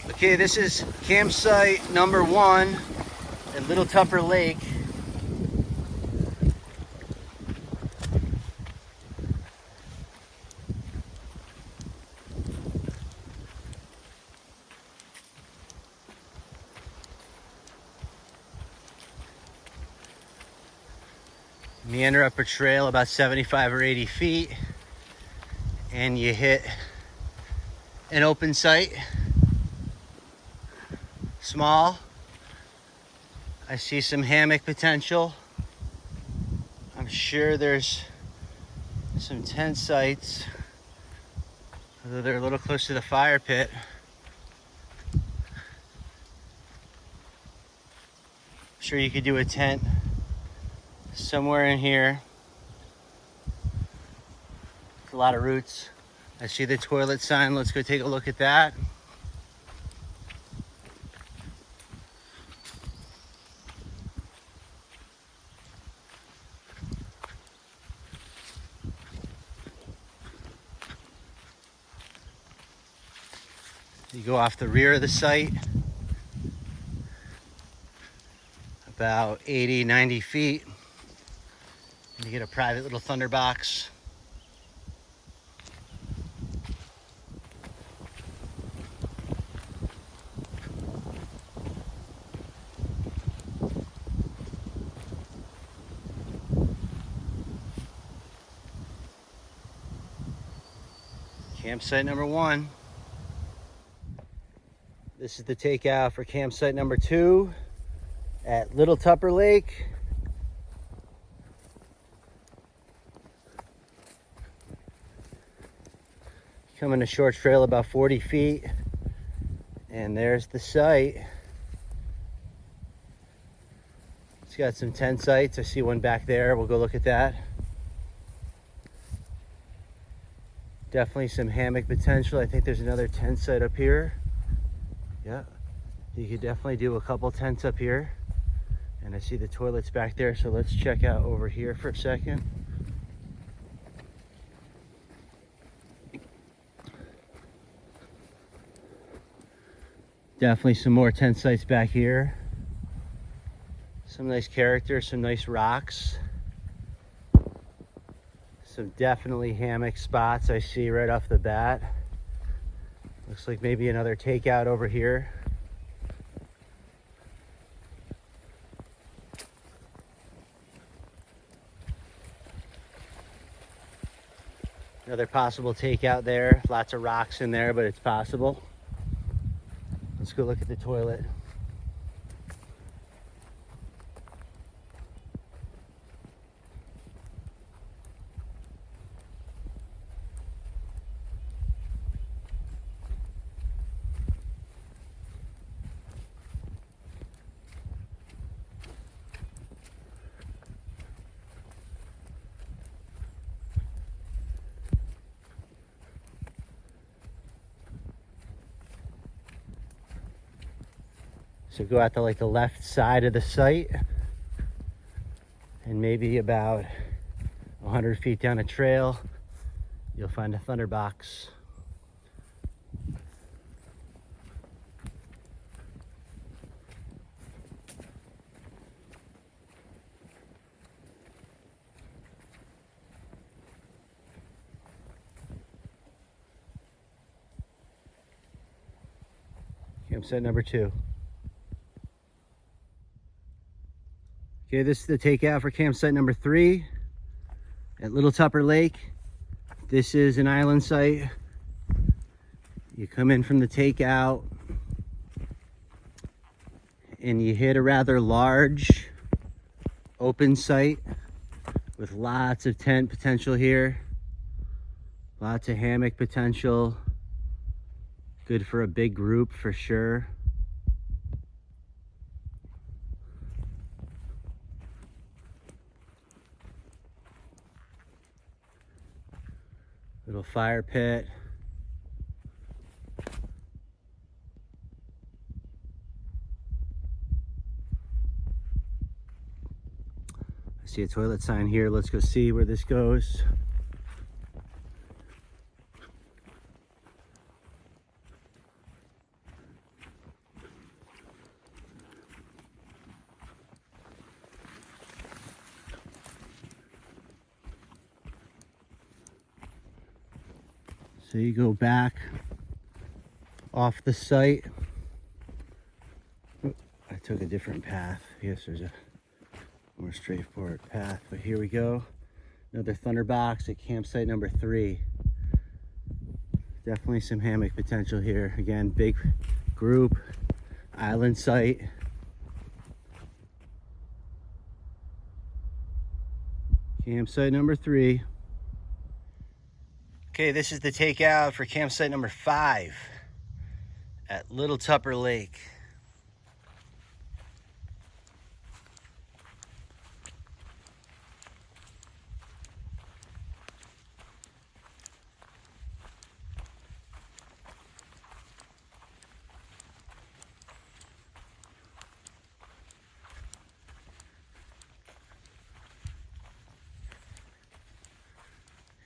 Okay, this is campsite number 1 at Little Tupper Lake. Meander up a trail about 75 or 80 feet and you hit an open site. Small. I see some hammock potential. I'm sure there's some tent sites, although they're a little close to the fire pit. I'm sure you could do a tent somewhere in here. A lot of roots. I see the toilet sign. Let's go take a look at that. You go off the rear of the site about 80, 90 feet. And you get a private little thunderbox. Campsite number 1. This is the takeout for campsite number 2 at Little Tupper Lake. Coming a short trail about 40 feet. And there's the site. It's got some tent sites. I see one back there. We'll go look at that. Definitely some hammock potential. I think there's another tent site up here. Yeah, you could definitely do a couple tents up here. And I see the toilets back there, so let's check out over here for a second. Definitely some more tent sites back here. Some nice characters, some nice rocks. Some definitely hammock spots I see right off the bat. Looks like maybe another takeout over here. Another possible takeout there. Lots of rocks in there, but it's possible. Let's go look at the toilet. So go out to like the left side of the site and maybe about 100 feet down a trail, you'll find a thunderbox. Campsite number 2. Okay, this is the takeout for campsite number 3 at Little Tupper Lake. This is an island site. You come in from the takeout and you hit a rather large open site with lots of tent potential here. Lots of hammock potential. Good for a big group for sure. Little fire pit. I see a toilet sign here. Let's go see where this goes. So you go back off the site. Oh, I took a different path. I guess there's a more straightforward path, but here we go. Another thunderbox at campsite number 3. Definitely some hammock potential here. Again, big group, island site. Campsite number 3. Okay, this is the takeout for campsite number 5 at Little Tupper Lake.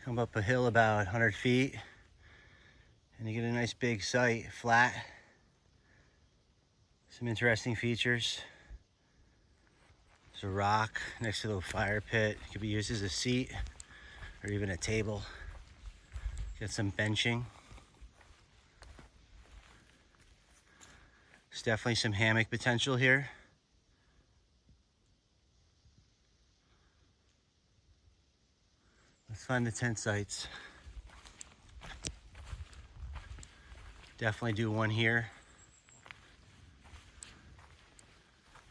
Come up a hill about 100 feet and you get a nice big site, flat. Some interesting features. There's a rock next to the fire pit. It could be used as a seat or even a table. Get some benching. There's definitely some hammock potential here. Let's find the tent sites. Definitely do one here.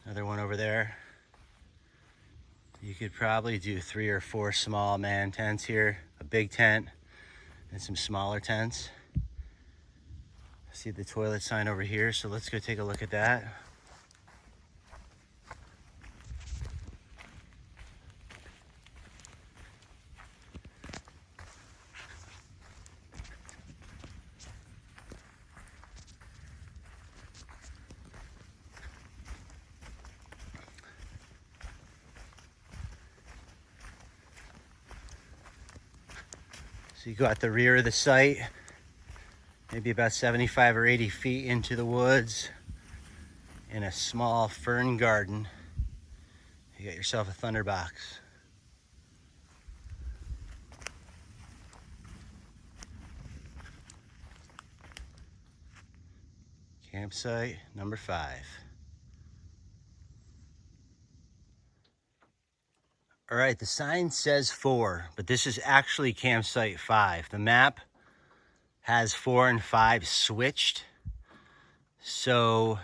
Another one over there. You could probably do 3 or 4 small man tents here. A big tent and some smaller tents. See the toilet sign over here, so let's go take a look at that. So you go out the rear of the site, maybe about 75 or 80 feet into the woods in a small fern garden. You got yourself a thunderbox. Campsite number 5. All right, the sign says 4, but this is actually campsite 5. The map has 4 and 5 switched. So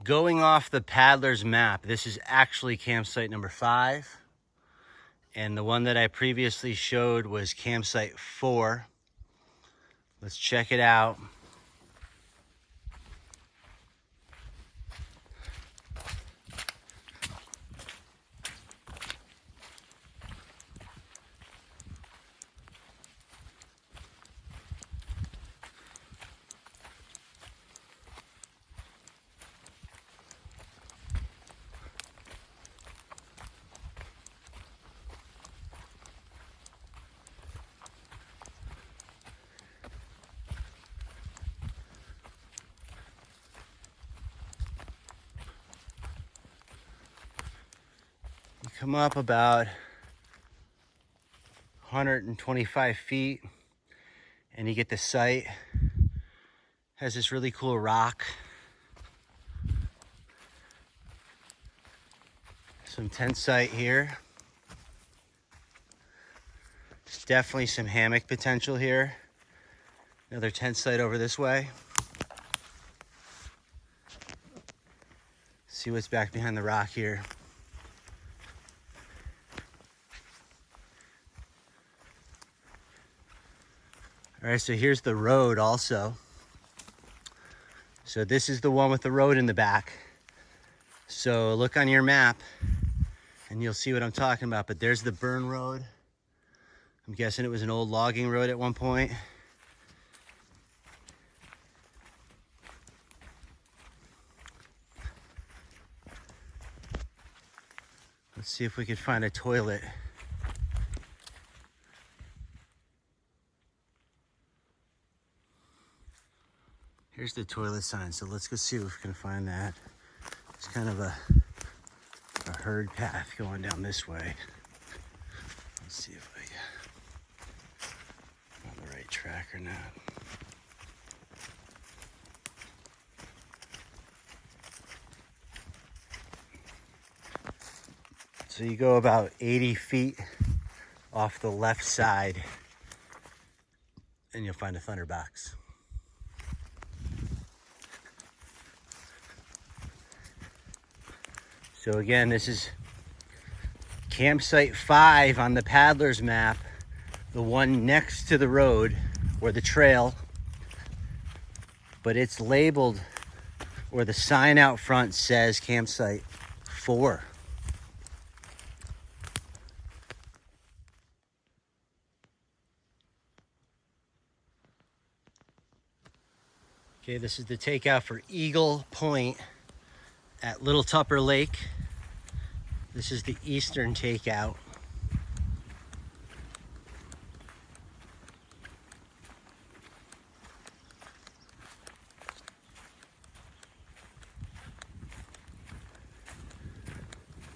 going off the paddler's map, this is actually campsite number 5. And the one that I previously showed was campsite 4. Let's check it out. Come up about 125 feet and you get the site. Has this really cool rock. Some tent site here. There's definitely some hammock potential here. Another tent site over this way. See what's back behind the rock here. All right, so here's the road also. So this is the one with the road in the back. So look on your map and you'll see what I'm talking about. But there's the burn road. I'm guessing it was an old logging road at one point. Let's see if we could find a toilet. Here's the toilet sign, so let's go see if we can find that. It's kind of a herd path going down this way. Let's see if I found the track or not. So you go about 80 feet off the left side and you'll find a thunderbox. So again, this is campsite 5 on the paddler's map, the one next to the road or the trail, but it's labeled, or the sign out front says campsite 4. Okay, this is the takeout for Eagle Point at Little Tupper Lake. This is the eastern takeout.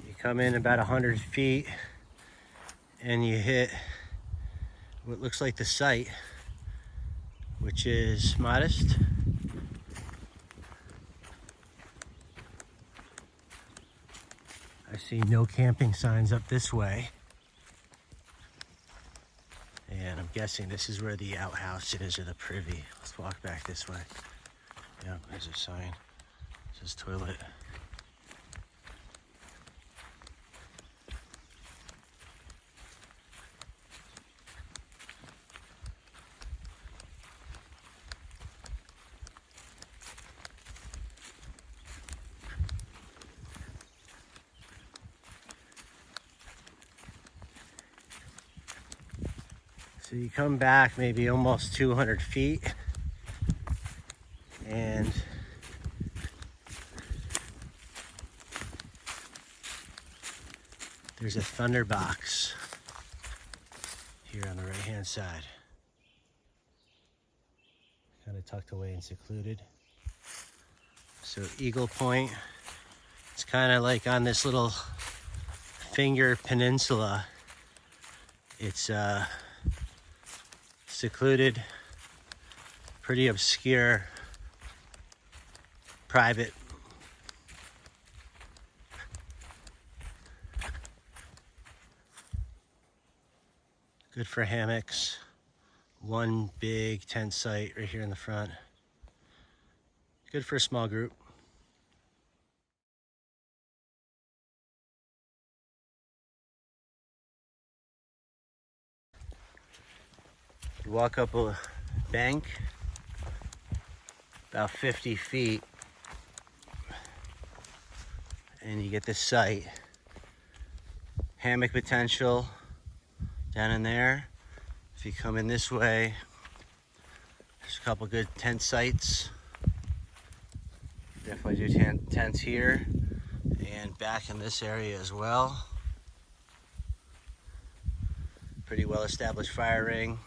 You come in about 100 feet and you hit what looks like the site, which is modest. I see no camping signs up this way. And I'm guessing this is where the outhouse is, or the privy. Let's walk back this way. Yeah, there's a sign. It says toilet. So you come back maybe almost 200 feet and there's a thunderbox here on the right hand side. Kind of tucked away and secluded. So Eagle Point, it's kind of like on this little finger peninsula. It's secluded, pretty obscure, private. Good for hammocks. One big tent site right here in the front. Good for a small group. You walk up a bank about 50 feet and you get this site. Hammock potential down in there. If you come in this way, there's a couple good tent sites. Definitely do tents here and back in this area as well. Pretty well established fire ring.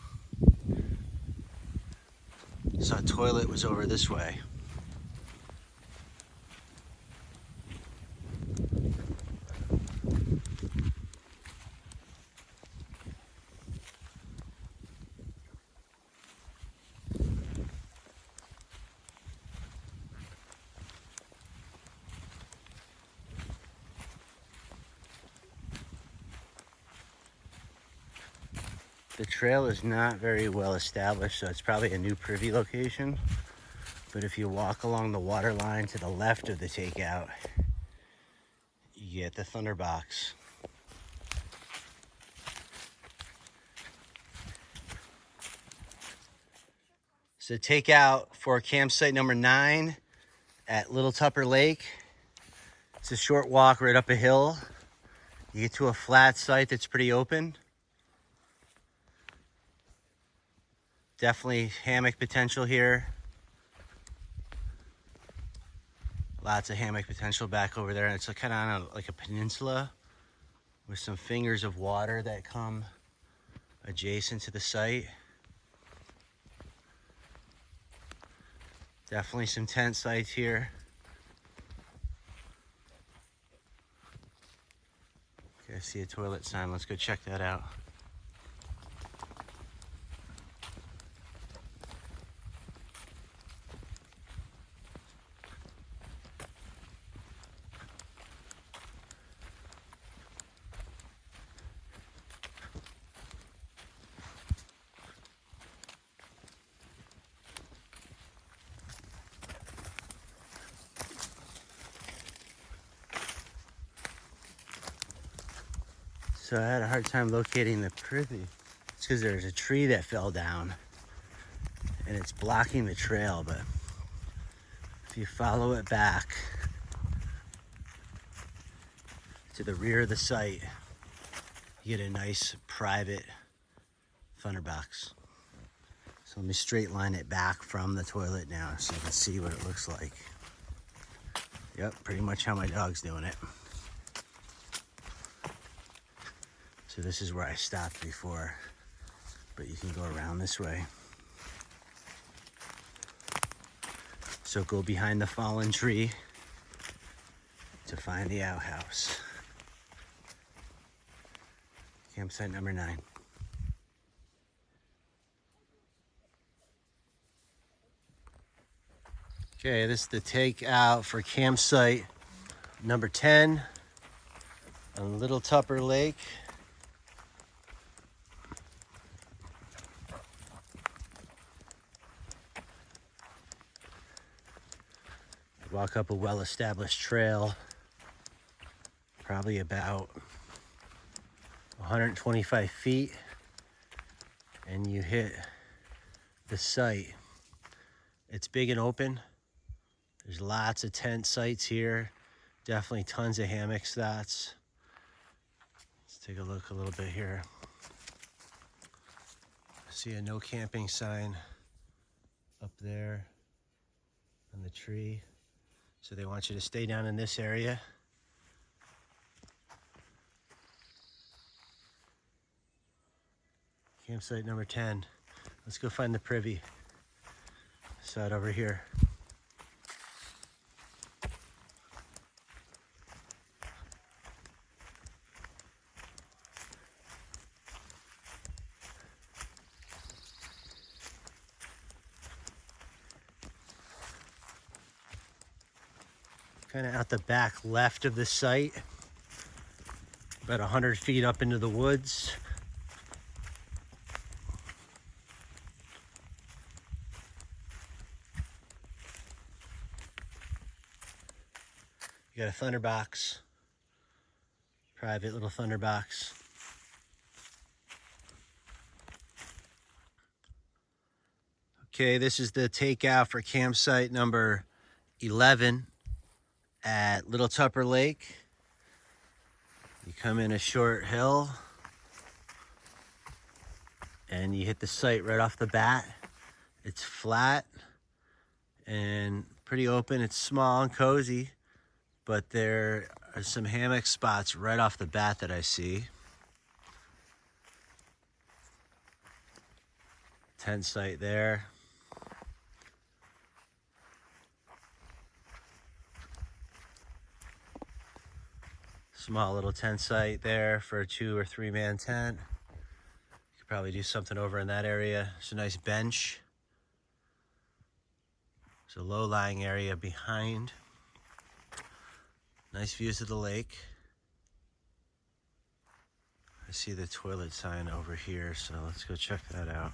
So toilet was over this way. The trail is not very well established, so it's probably a new privy location. But if you walk along the water line to the left of the takeout, you get the thunderbox. So takeout for campsite number 9 at Little Tupper Lake. It's a short walk right up a hill. You get to a flat site that's pretty open. Definitely hammock potential here. Lots of hammock potential back over there. And it's kind of on like a peninsula with some fingers of water that come adjacent to the site. Definitely some tent sites here. Okay, I see a toilet sign. Let's go check that out. So I had a hard time locating the privy. It's because there's a tree that fell down and it's blocking the trail, but if you follow it back to the rear of the site, you get a nice private thunderbox. So let me straight line it back from the toilet now so you can see what it looks like. Yep, pretty much how my dog's doing it. So this is where I stopped before, but you can go around this way. So go behind the fallen tree to find the outhouse. Campsite number 9. Okay, this is the takeout for campsite number 10 on Little Tupper Lake. Walk up a well-established trail, probably about 125 feet, and you hit the site. It's big and open. There's lots of tent sites here. Definitely tons of hammock spots. Let's take a look a little bit here. I see a no camping sign up there on the tree. So they want you to stay down in this area. Campsite number 10. Let's go find the privy. Side over here. Kind of out the back left of the site, about 100 feet up into the woods. You got a thunderbox, private little thunderbox. Okay, this is the takeout for campsite number 11 at Little Tupper Lake. You come in a short hill and you hit the site right off the bat. It's flat and pretty open. It's small and cozy, but there are some hammock spots right off the bat that I see. Tent site there. Small little tent site there for a 2 or 3 man tent. You could probably do something over in that area. It's a nice bench. There's a low-lying area behind. Nice views of the lake. I see the toilet sign over here, so let's go check that out.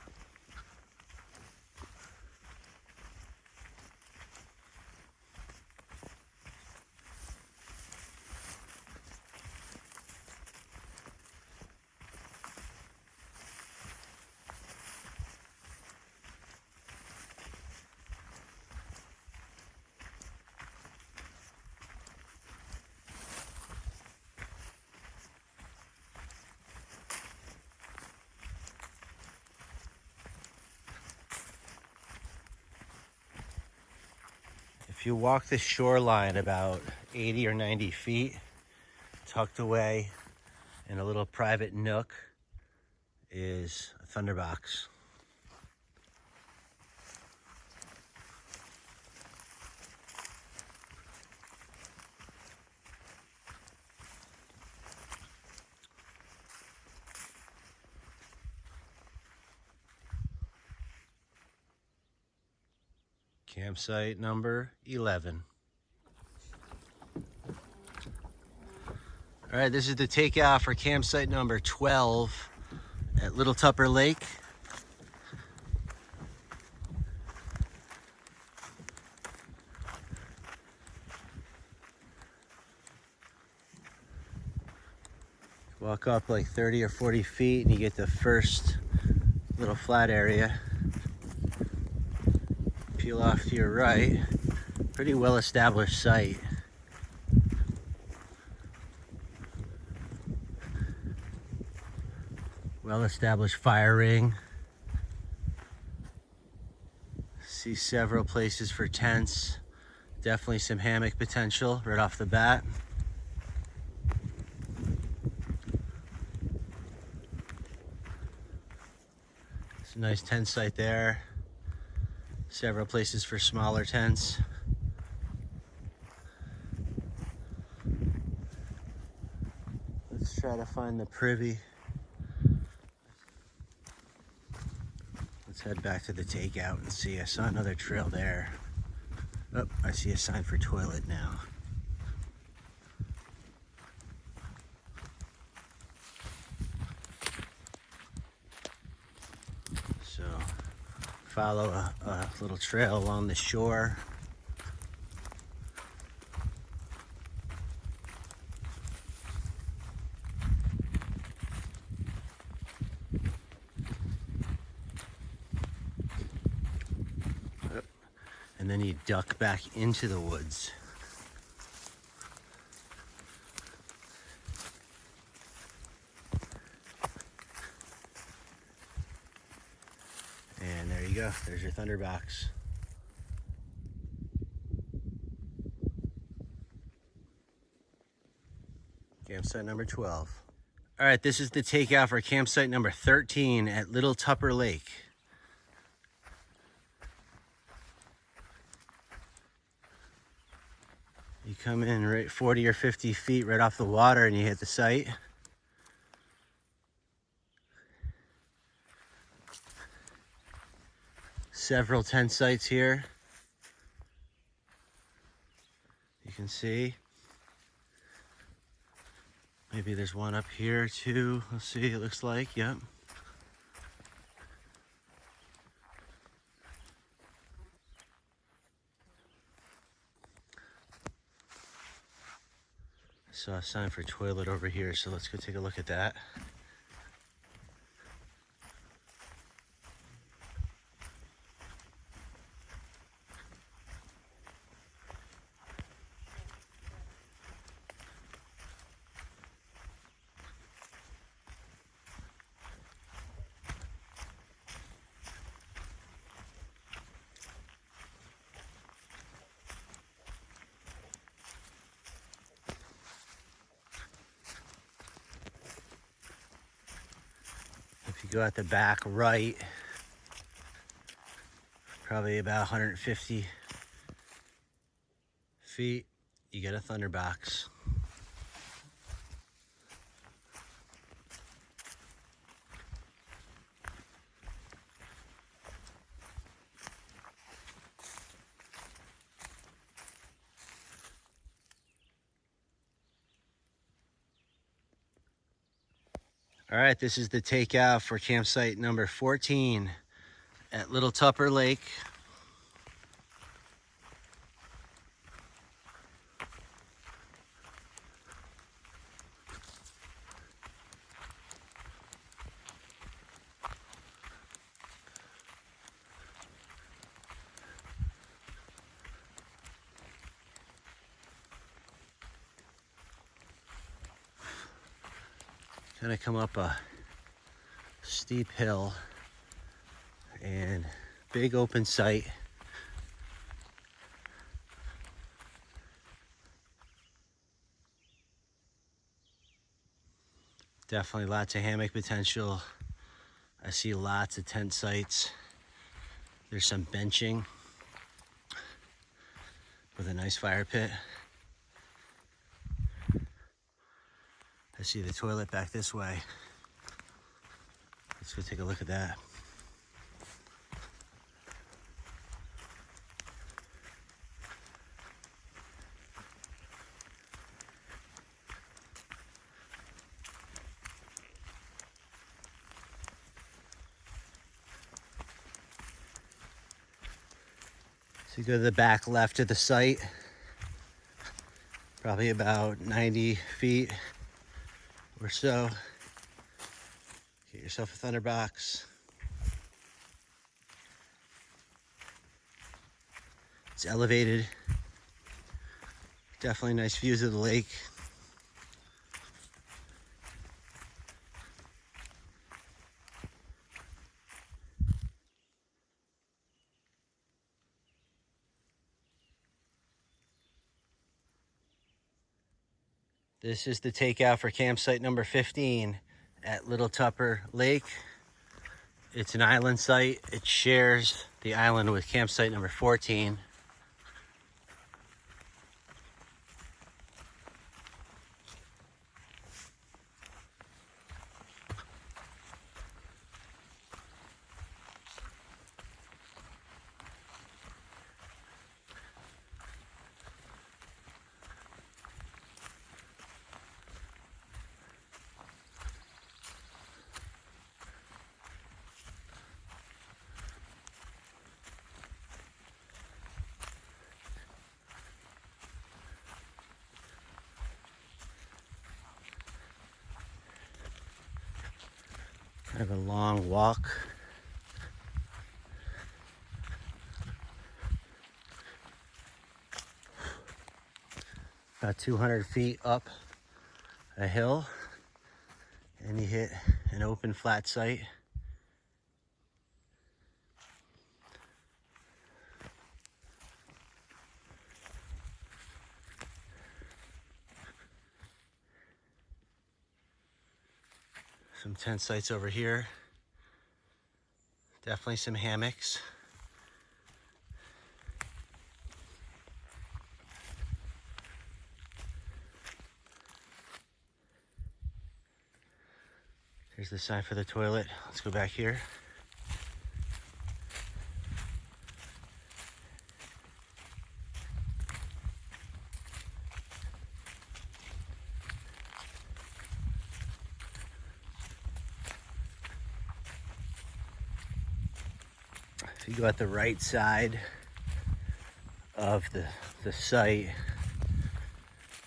If you walk the shoreline about 80 or 90 feet, tucked away in a little private nook is a thunderbox. Campsite number 11. All right, this is the takeout for campsite number 12 at Little Tupper Lake. Walk up like 30 or 40 feet and you get the first little flat area. Peel off to your right. Pretty well established site. Well established fire ring. See several places for tents. Definitely some hammock potential right off the bat. It's a nice tent site there. Several places for smaller tents. Let's try to find the privy. Let's head back to the takeout and see. I saw another trail there. Oh, I see a sign for toilet now. So, follow a little trail along the shore. And then you duck back into the woods. And there you go, there's your thunderbox. Campsite number 12. All right, this is the takeout for campsite number 13 at Little Tupper Lake. You come in right 40 or 50 feet right off the water and you hit the site. Several tent sites here. You can see. Maybe there's one up here too. Let's see, it looks like, yep. I saw a sign for toilet over here, so let's go take a look at that. If you go at the back right, probably about 150 feet, you get a thunderbox. All right, this is the takeout for campsite number 14 at Little Tupper Lake. Gonna come up a steep hill and big open site. Definitely lots of hammock potential. I see lots of tent sites. There's some benching with a nice fire pit. I see the toilet back this way. Let's go take a look at that. So you go to the back left of the site, probably about 90 feet or so. Get yourself a thunder box. It's elevated. Definitely nice views of the lake. This is the takeout for campsite number 15 at Little Tupper Lake. It's an island site. It shares the island with campsite number 14. Kind of a long walk. About 200 feet up a hill, and you hit an open flat site. Some tent sites over here. Definitely some hammocks. Here's the sign for the toilet. Let's go back here. If you go at the right side of the site,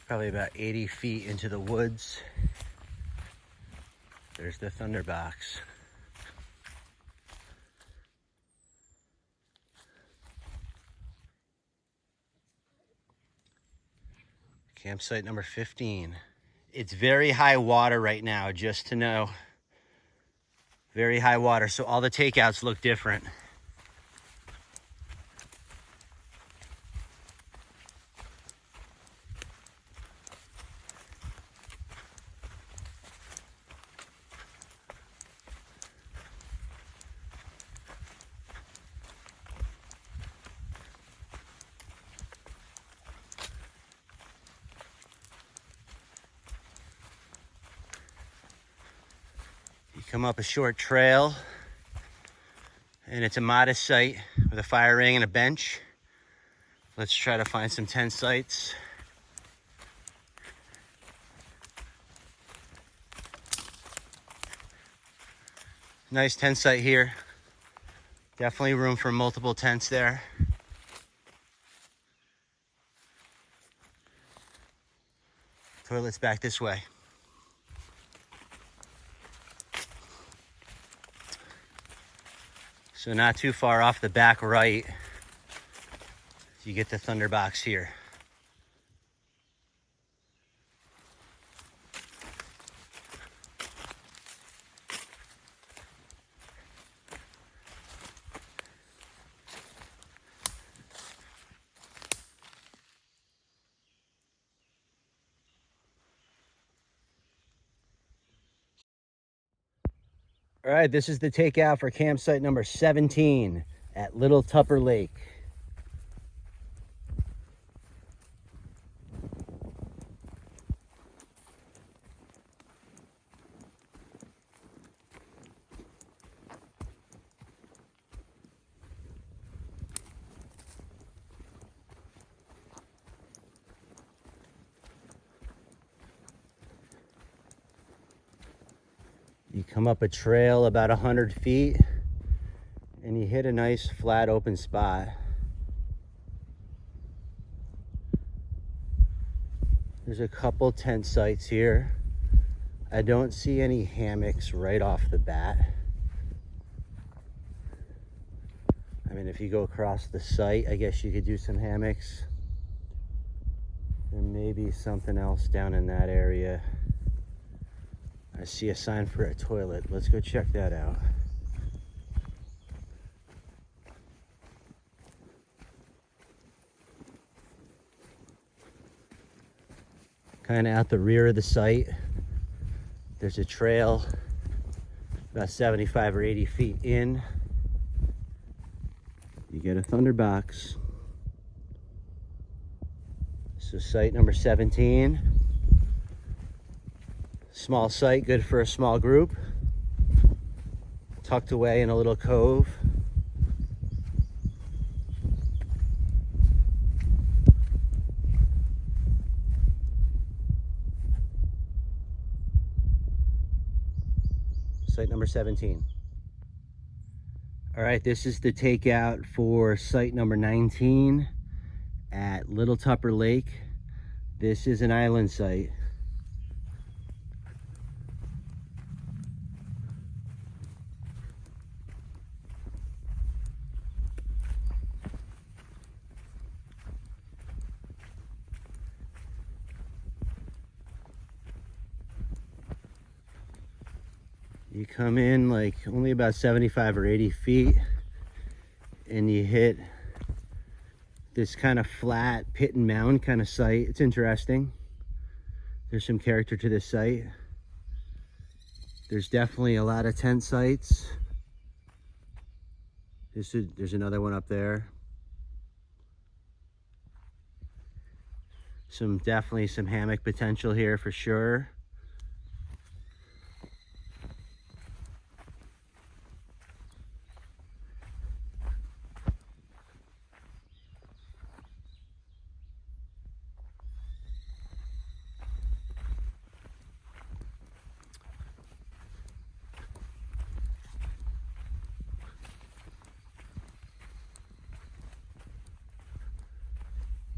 probably about 80 feet into the woods, there's the thunder box. Campsite number 15. It's very high water right now, just to know. Very high water, so all the takeouts look different. Come up a short trail, and it's a modest site with a fire ring and a bench. Let's try to find some tent sites. Nice tent site here. Definitely room for multiple tents there. Toilet's back this way. So not too far off the back right, you get the thunder box here. All right, this is the takeout for campsite number 17 at Little Tupper Lake. You come up a trail about 100 feet and you hit a nice flat open spot. There's a couple tent sites here. I don't see any hammocks right off the bat. I mean, if you go across the site, I guess you could do some hammocks. There may be something else down in that area. I see a sign for a toilet. Let's go check that out. Kind of out the rear of the site, there's a trail about 75 or 80 feet in. You get a thunderbox. So site number 17. Small site, good for a small group. Tucked away in a little cove. Site number 17. All right, this is the takeout for site number 19 at Little Tupper Lake. This is an island site. You come in like only about 75 or 80 feet and you hit this kind of flat pit and mound kind of site. It's interesting. There's some character to this site. There's definitely a lot of tent sites. There's another one up there. Definitely some hammock potential here for sure.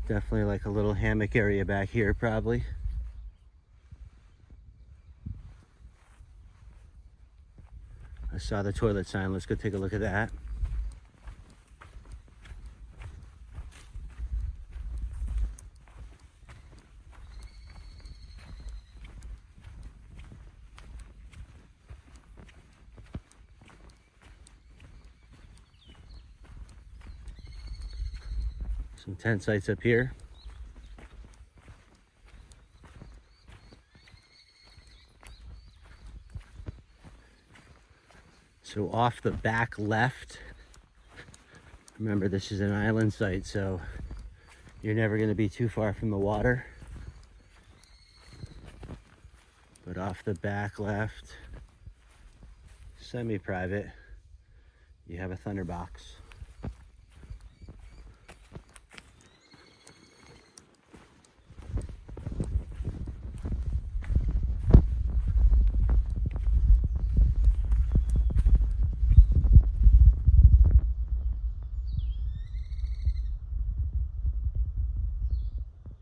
Definitely like a little hammock area back here, probably. I saw the toilet sign. Let's go take a look at that. Some tent sites up here. So off the back left, remember this is an island site, so you're never going to be too far from the water. But off the back left, semi-private, you have a thunderbox.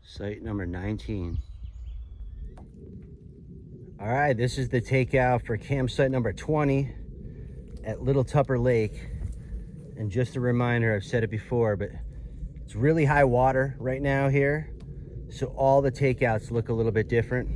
Site number 19. All right, this is the takeout for campsite number 20 at Little Tupper Lake. And just a reminder, I've said it before, but it's really high water right now here, so all the takeouts look a little bit different.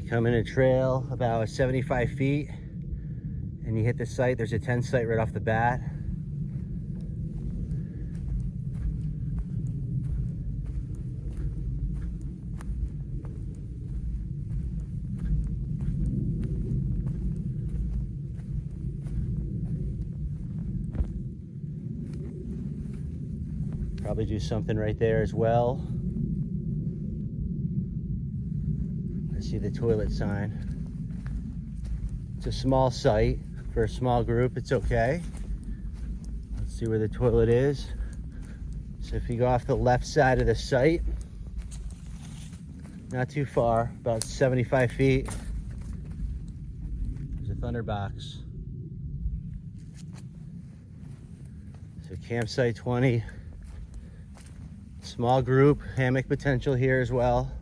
Come in a trail about 75 feet and you hit the site. There's a tent site right off the bat. Probably do something right there as well. See the toilet sign. It's a small site for a small group. It's okay. Let's see where the toilet is. So if you go off the left side of the site, not too far, about 75 feet, there's a thunderbox. So campsite 20, small group, hammock potential here as well.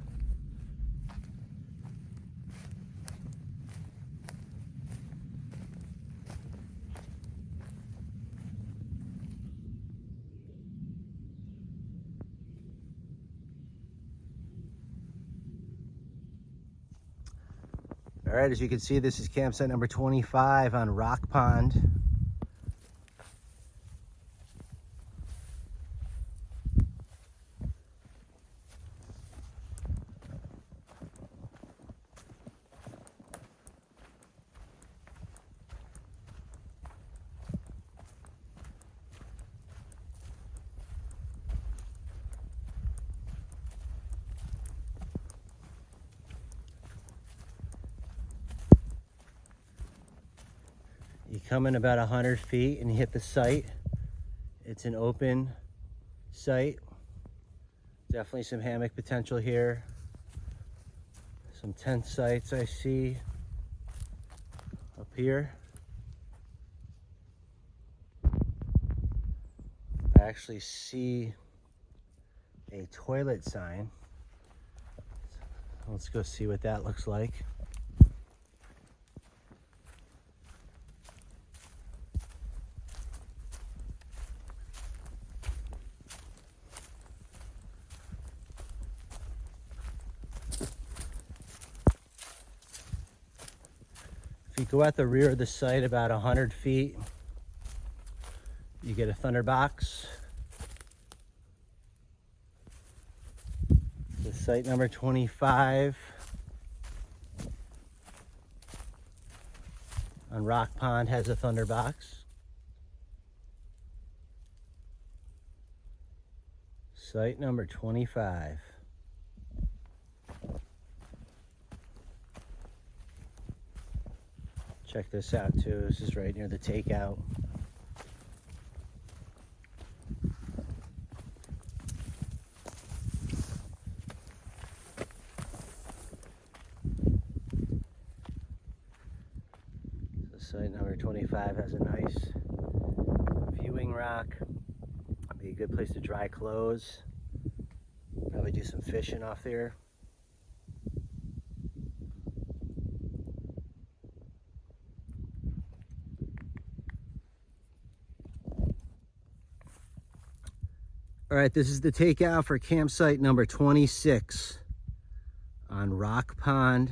All right, as you can see, this is campsite number 25 on Rock Pond. You come in about 100 feet and you hit the site. It's an open site. Definitely some hammock potential here. Some tent sites I see up here. I actually see a toilet sign. Let's go see what that looks like. If you go at the rear of the site about 100 feet, you get a thunderbox. The site number 25 on Rock Pond has a thunderbox. Site number 25. Check this out too. This is right near the takeout. So site number 25 has a nice viewing rock. Be a good place to dry clothes. Probably do some fishing off there. All right, this is the takeout for campsite number 26 on Rock Pond.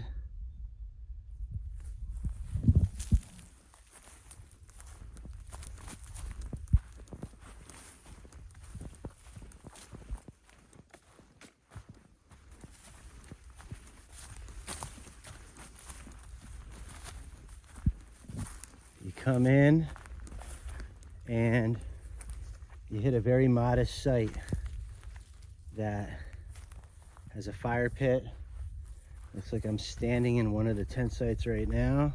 You come in and you hit a very modest site that has a fire pit. Looks like I'm standing in one of the tent sites right now.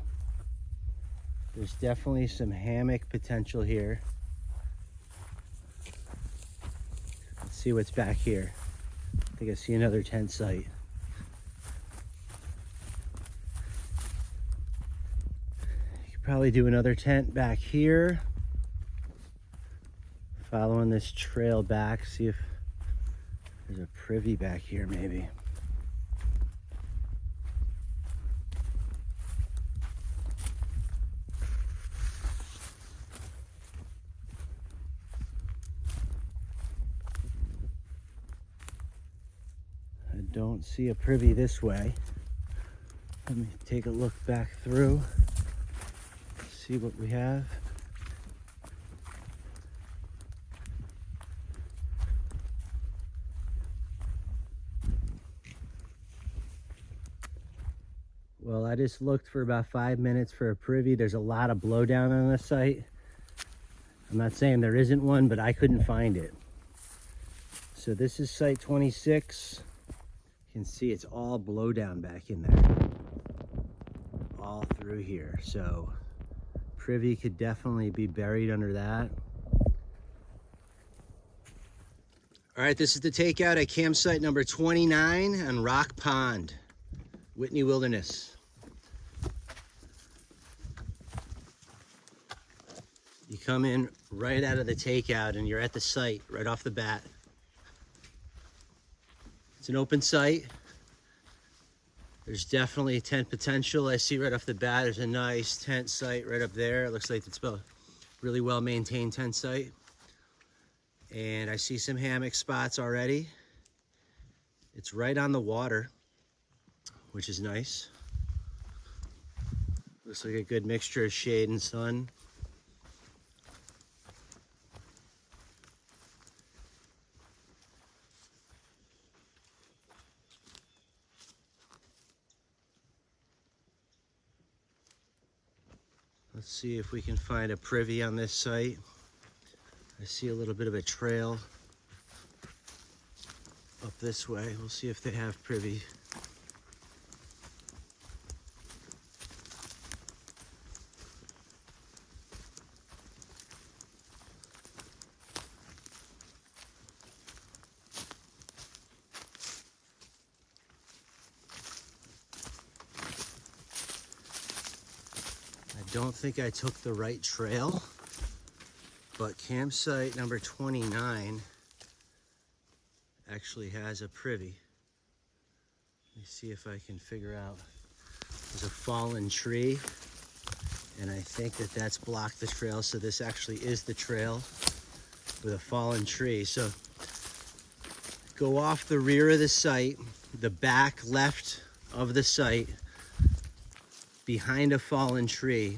There's definitely some hammock potential here. Let's see what's back here. I think I see another tent site. You could probably do another tent back here. Following this trail back, see if there's a privy back here maybe. I don't see a privy this way. Let me take a look back through, see what we have. Well, I just looked for about 5 minutes for a privy. There's a lot of blowdown on this site. I'm not saying there isn't one, but I couldn't find it. So this is site 26. You can see it's all blowdown back in there. All through here. So privy could definitely be buried under that. All right, this is the takeout at campsite number 29 on Rock Pond, Whitney Wilderness. You come in right out of the takeout and you're at the site right off the bat. It's an open site. There's definitely a tent potential. I see right off the bat, there's a nice tent site right up there. It looks like it's a really well-maintained tent site. And I see some hammock spots already. It's right on the water, which is nice. Looks like a good mixture of shade and sun. Let's see if we can find a privy on this site. I see a little bit of a trail up this way. We'll see if they have privy. I don't think I took the right trail, but campsite number 29 actually has a privy. Let me see if I can figure out. There's a fallen tree, and I think that that's blocked the trail, so this actually is the trail with a fallen tree. So go off the rear of the site, the back left of the site, behind a fallen tree,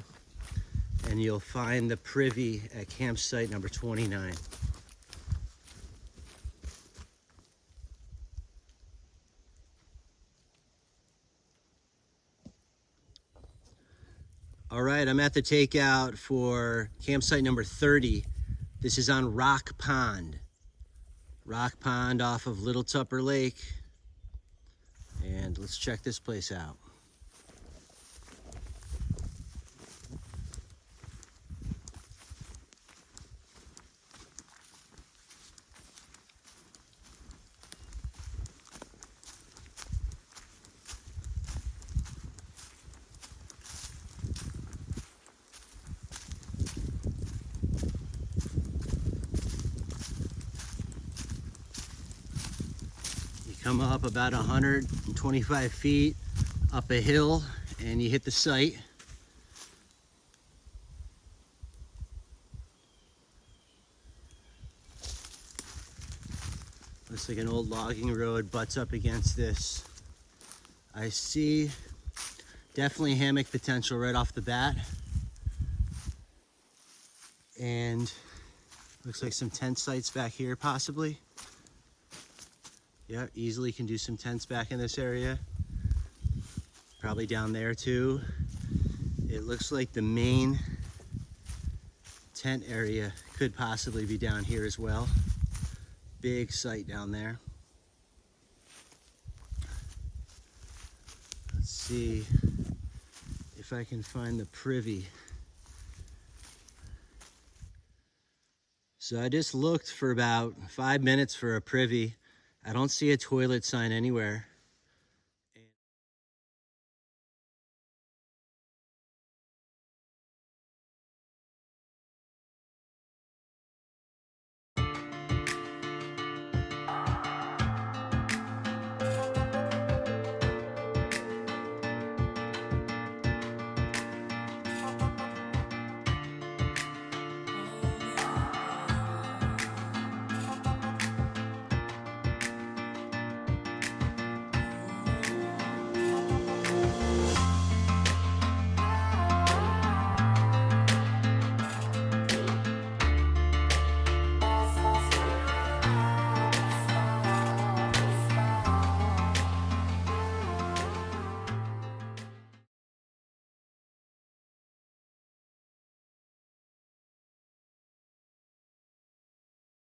and you'll find the privy at campsite number 29. All right, I'm at the takeout for campsite number 30. This is on Rock Pond. Rock Pond off of Little Tupper Lake. And let's check this place out. Come up about 125 feet up a hill and you hit the site. Looks like an old logging road butts up against this. I see definitely hammock potential right off the bat. And looks like some tent sites back here possibly. Yeah, easily can do some tents back in this area. Probably down there too. It looks like the main tent area could possibly be down here as well. Big site down there. Let's see if I can find the privy. So I just looked for about 5 minutes for a privy. I don't see a toilet sign anywhere.